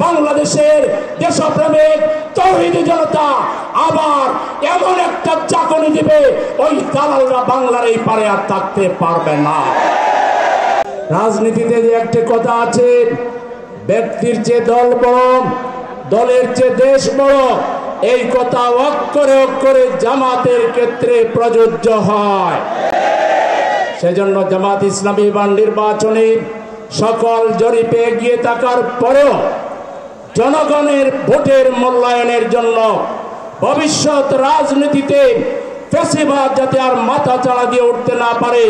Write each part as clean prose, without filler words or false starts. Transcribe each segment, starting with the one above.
বাংলাদেশের দেশপ্রেমিক তৌহিদি জনতা আবার এমন একটা চাকনি দিবে, ওই দালালরা বাংলার এই পারে আর থাকতে পারবে না। রাজনীতিতে যে একটি কথা আছে, ব্যক্তির চেয়ে দল বড়, দলের চেয়ে দেশ বড়, এই কথা অক্ষরে অক্ষরে জামাতের ক্ষেত্রে প্রযোজ্য হয়। সেজন্য জামাত ইসলামী নির্বাচনে সকল জরিপে এগিয়ে থাকার পরেও জনগণের ভোটের মূল্যায়নের জন্য ভবিষ্যৎ রাজনীতিতে ফ্যাসিবাদ যাতে আর মাথা চাড়া দিয়ে উঠতে না পারে,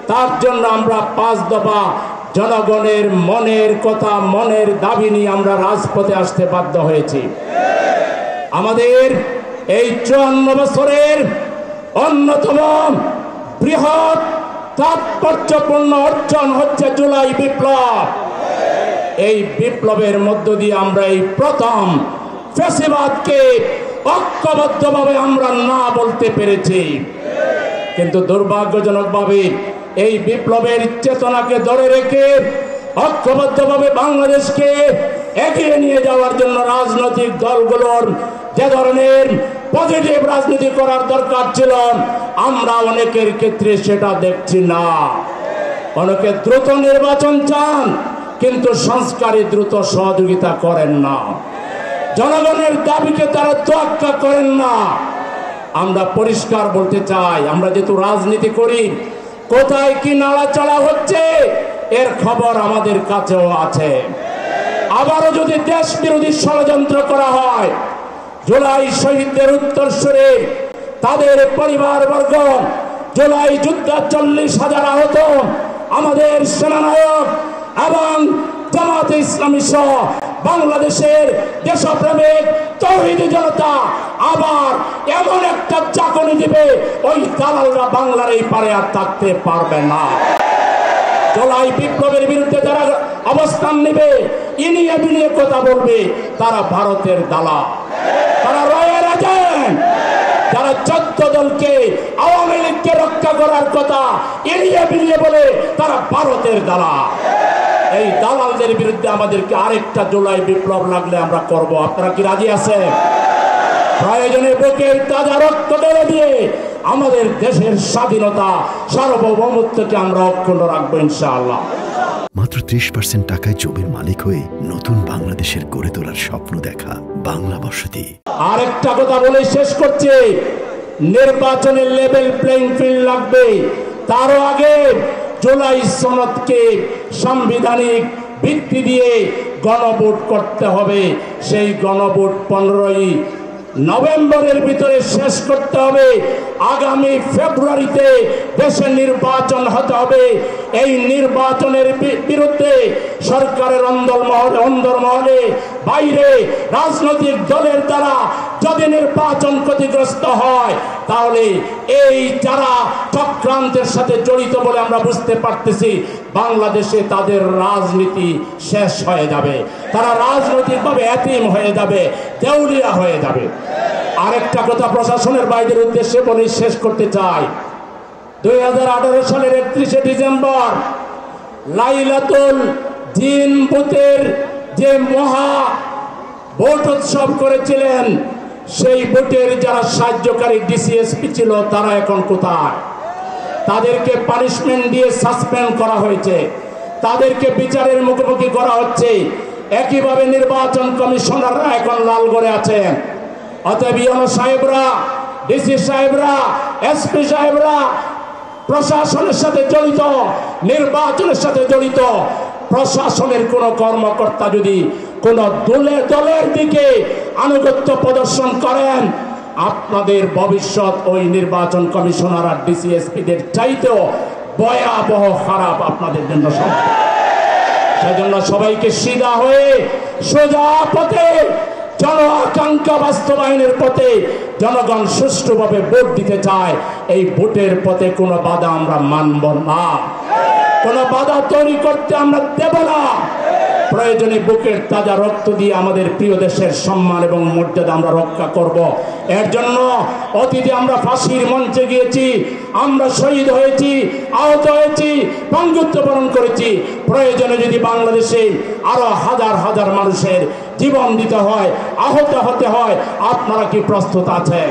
তার জন্য আমরা 5 দফা জনগণের মনের কথা, মনের দাবি নিয়ে আমরা রাজপথে আসতে বাধ্য হয়েছি। আমাদের এই 54 বছরের অন্যতম বৃহৎ তাৎপর্যপূর্ণ অর্জন হচ্ছে জুলাই বিপ্লব। এই বিপ্লবের মধ্য দিয়ে আমরা এই প্রথম ফ্যাসিবাদকে ঐক্যবদ্ধভাবে আমরা না বলতে পেরেছি। কিন্তু দুর্ভাগ্যজনকভাবে এই বিপ্লবের চেতনাকে ধরে রেখে ঐক্যবদ্ধভাবে বাংলাদেশকে এগিয়ে নিয়ে যাওয়ার জন্য রাজনৈতিক দলগুলোর যে ধরনের পজিটিভ রাজনীতি করার দরকার ছিল, আমরা অনেকের ক্ষেত্রে সেটা দেখছি না। অনেকে দ্রুত নির্বাচন চান, কিন্তু সংস্কারে দ্রুত সহযোগিতা করেন না। জনগণের দাবিকে তারা তোয়াক্কা করেন না। আমরা পরিষ্কার বলতে চাই, আমরা যেহেতু রাজনীতি করি, কোথায় কি নাড়াচাড়া হচ্ছে এর খবর আমাদের কাছেও আছে। আবারও যদি দেশ বিরোধী ষড়যন্ত্র করা হয়, জুলাই শহীদদের উত্তরসূরি তাদের পরিবারবর্গ, জুলাই যুদ্ধে 40,000 আহত আমাদের সেনানায়ক এবং জামাতে ইসলামী সহ বাংলাদেশের দেশপ্রেমিক তৌহিদি জনতা আবার এমন একটা চাকনি দিবে, ওই দালালরা বাংলার এই পারে আর থাকতে পারবে না। জুলাই বিপ্লবের বিরুদ্ধে যারা অবস্থান নেবে, ইনিয়ে বিনিয়ে কথা বলবে, তারা ভারতের দালাল, তারা রয়ের এজেন্ট। যারা 14 দলকে, আওয়ামী লীগকে রক্ষা করার কথা ইনিয়ে বিনিয়ে বলে, তারা ভারতের দালাল। এই দালালদের বিরুদ্ধে আমাদেরকে আরেকটা জুলাই বিপ্লব লাগলে আমরা করব। আপনারা কি রাজি আছেন? প্রয়োজনে বুকের তাজা রক্ত ঢেলে দিয়ে আমাদের দেশের স্বাধীনতা, সার্বভৌমত্বকে আমরা অক্ষুণ্ণ রাখবো ইনশাআল্লাহ। মাত্র 30% টাকায় জমির মালিক হয়ে নতুন বাংলাদেশের গড়ে তোলার স্বপ্ন দেখা বাংলা বসতি। আরেকটা কথা বলে শেষ করছি, নির্বাচনের লেভেল প্লেইং ফিল্ড লাগবে। তারও আগে জুলাই সনদকে সাংবিধানিক ভিত্তি দিয়ে গণভোট করতে হবে। সেই গণভোট 15ই নভেম্বরের ভিতরে শেষ করতে হবে। আগামী ফেব্রুয়ারিতে দেশে নির্বাচন হতে হবে। এই নির্বাচনের বিরুদ্ধে সরকারের অন্দরমহলে বাইরে রাজনৈতিক দলের দ্বারা যদি নির্বাচন ক্ষতিগ্রস্ত হয়, তাহলে এই যারা চক্রান্তের সাথে জড়িত বলে আমরা বুঝতে পারতেছি, বাংলাদেশে তাদের রাজনীতি শেষ হয়ে যাবে। তারা রাজনৈতিকভাবে এতিম হয়ে যাবে, দেউলিয়া হয়ে যাবে। আরেকটা কথা প্রশাসনের বাইরের উদ্দেশ্যে বলে শেষ করতে চাই। 2018 সালের 31শে ডিসেম্বর লাইলাতুল জিন বুথের যে মহা ভোট উৎসব করেছিলেন, সেই ভোটের যারা সাহায্যকারী ডিসিএসপি ছিল, তারা এখন কোথায়? তাদেরকে পানিশমেন্ট দিয়ে সাসপেন্ড করা হয়েছে, তাদেরকে বিচারের মুখোমুখি করা হচ্ছে। একইভাবে নির্বাচন কমিশনাররা এখন লালগড়ে আছেন। অতএব ইউনো সাহেবরা, ডিসি সাহেবরা, এসপি সাহেবরা প্রশাসনের সাথে জড়িত, নির্বাচনের সাথে জড়িত। প্রশাসনের কোন কর্মকর্তা যদি কোন দলের দিকে আনুগত্য প্রদর্শন করেন, আপনাদের ভবিষ্যৎ ওই নির্বাচন কমিশনার আর ডিসিএসপিদের চাইতেও ভয়াবহ খারাপ আপনাদের জন্য। সেজন্য সবাইকে সিধা হয়ে সোজা পথে, জন আকাঙ্ক্ষা বাস্তবায়নের পথে জনগণ সুষ্ঠুভাবে ভোট দিতে চায়। এই ভোটের পথে কোনো বাধা আমরা মানব না, কোনো বাধা তৈরি করতে আমরা দেব না। প্রয়োজনে বুকের তাজা রক্ত দিয়ে আমাদের প্রিয় দেশের সম্মান এবং মর্যাদা আমরা রক্ষা করব। এর জন্য অতীতে আমরা ফাঁসির মঞ্চে গিয়েছি, আমরা শহীদ হয়েছি, আহত হয়েছি, পাঙ্গুত্ব বরণ করেছি। প্রয়োজনে যদি বাংলাদেশে আরো হাজার হাজার মানুষের জীবন দিতে হয়, আহত হতে হয়, আপনারা কি প্রস্তুত আছেন?